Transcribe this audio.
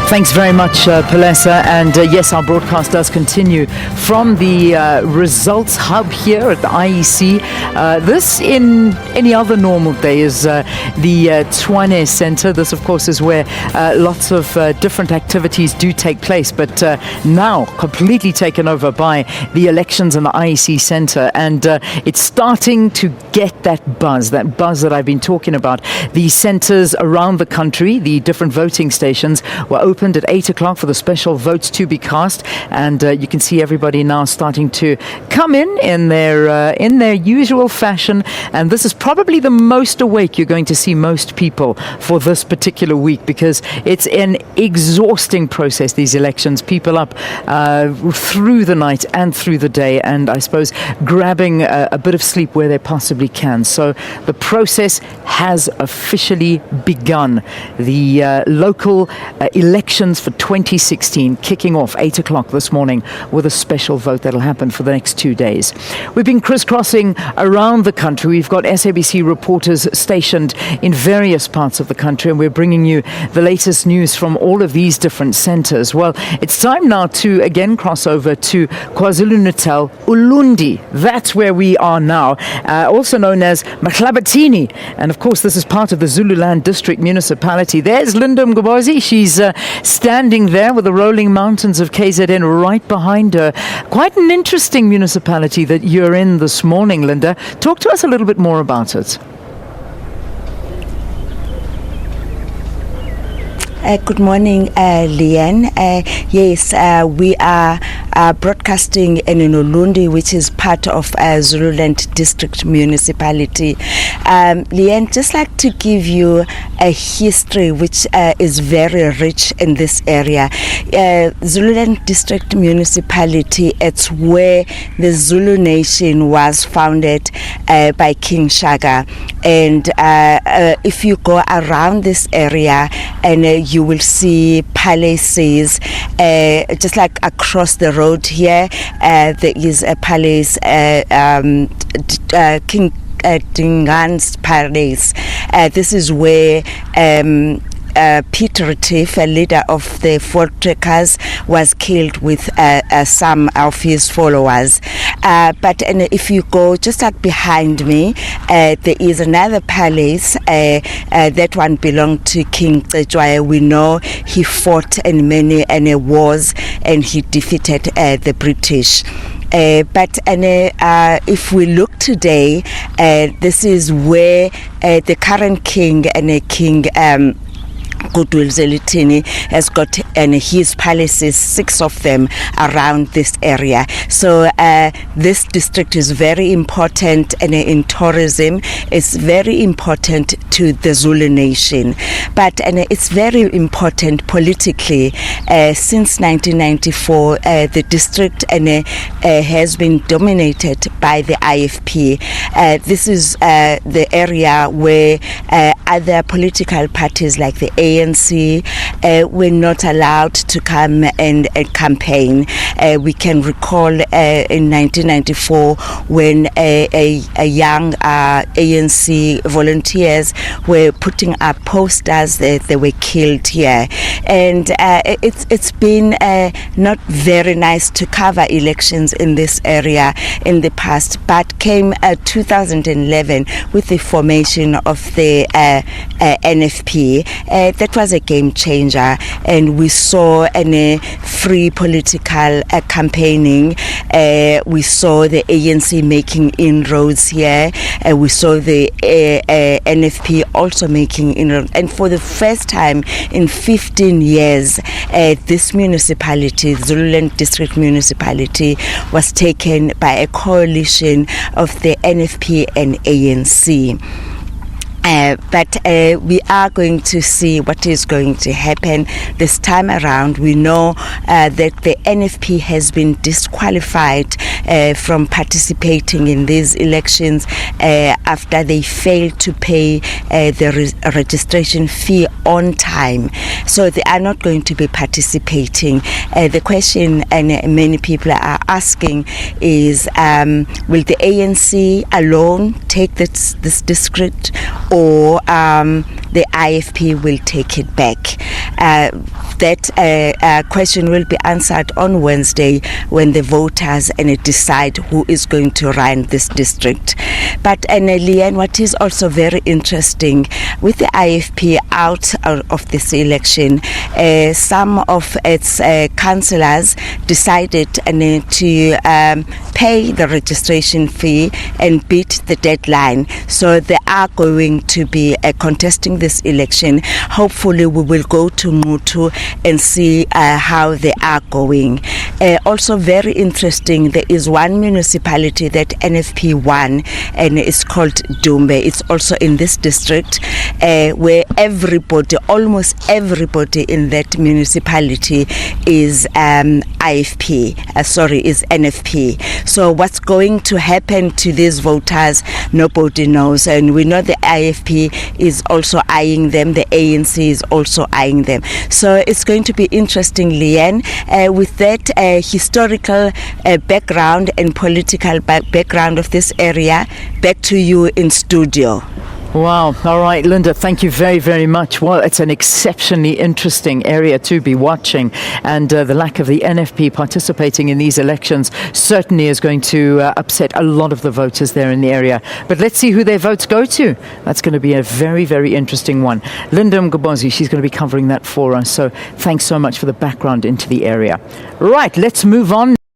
Thanks very much, Palesa. And yes, our broadcast does continue from the results hub here at the IEC. This, in any other normal day, is the Tshwane Center. This, of course, is where lots of different activities do take place, but now completely taken over by the elections and the IEC Center. And it's starting to get that buzz that I've been talking about. The centers around the country, the different voting stations, were opened at 8 o'clock for the special votes to be cast, and you can see everybody now starting to come in their usual fashion. And this is probably the most awake you're going to see most people for this particular week, because it's an exhausting process, these elections. People up through the night and through the day, and I suppose grabbing a bit of sleep where they possibly can. So the process has officially begun. The local elections for 2016 kicking off 8 o'clock this morning with a special vote that'll happen for the next 2 days. We've been crisscrossing around the country. We've got SABC reporters stationed in various parts of the country, and we're bringing you the latest news from all of these different centers. Well, it's time now to again cross over to KwaZulu-Natal Ulundi. That's where we are now, also known as Mgobhozi. And of course, this is part of the Zululand District Municipality. There's Linda Mgobhozi. She's standing there with the rolling mountains of KZN right behind her. Quite an interesting municipality that you're in this morning, Linda. Talk to us a little bit more about it. Good morning, Leanne. Yes, we are broadcasting in Ulundi, which is part of Zululand District Municipality. Leanne, just like to give you a history which is very rich in this area. Zululand District Municipality, it's where the Zulu Nation was founded by King Shaka. And if you go around this area, and you will see palaces, just like across the road here, there is a palace, King Dingan's Palace. This is where Peter Retief, a leader of the Voortrekkers, was killed with some of his followers. But if you go just like behind me, there is another palace. That one belonged to King Cetshwayo. We know he fought in many wars, and he defeated the British. But if we look today, this is where the current king King Goodwill Zelitini has got his palaces, 6 of them around this area. So this district is very important in tourism. It's very important to the Zulu Nation, but it's very important politically. Since 1994, the district has been dominated by the IFP. This is the area where other political parties like the ANC were not allowed to come and campaign. We can recall in 1994 when a young ANC volunteers were putting up posters that they were killed here. And it's been not very nice to cover elections in this area in the past, but came 2011 with the formation of the NFP. That was a game changer, and we saw a free political campaigning. We saw the ANC making inroads here. We saw the NFP also making inroads, and for the first time in 15 years, this municipality, Zululand District Municipality, was taken by a coalition of the NFP and ANC. But we are going to see what is going to happen this time around. We know that the NFP has been disqualified from participating in these elections after they failed to pay the registration fee on time. So they are not going to be participating. The question and many people are asking is, will the ANC alone take this district, or the IFP will take it back? that question will be answered on Wednesday when the voters decide who is going to run this district. But Leanne, what is also very interesting with the IFP out of this election, some of its councillors decided to pay the registration fee and beat the deadline. So they are going to be contesting this election. Hopefully we will go to Mutu and see how they are going. Also very interesting, there is one municipality that NFP won, and it's called Dumbe. It's also in this district where almost everybody in that municipality is is NFP. So what's going to happen to these voters, nobody knows. And we know the IFP is also eyeing them, the ANC is also eyeing them. So it's going to be interesting, Leanne. With that historical background and political background of this area, back to you in studio. Wow. All right, Linda, thank you very, very much. Well, it's an exceptionally interesting area to be watching, and the lack of the NFP participating in these elections certainly is going to upset a lot of the voters there in the area. But let's see who their votes go to. That's going to be a very, very interesting one. Linda Mgobhozi, she's going to be covering that for us. So thanks so much for the background into the area. Right, let's move on.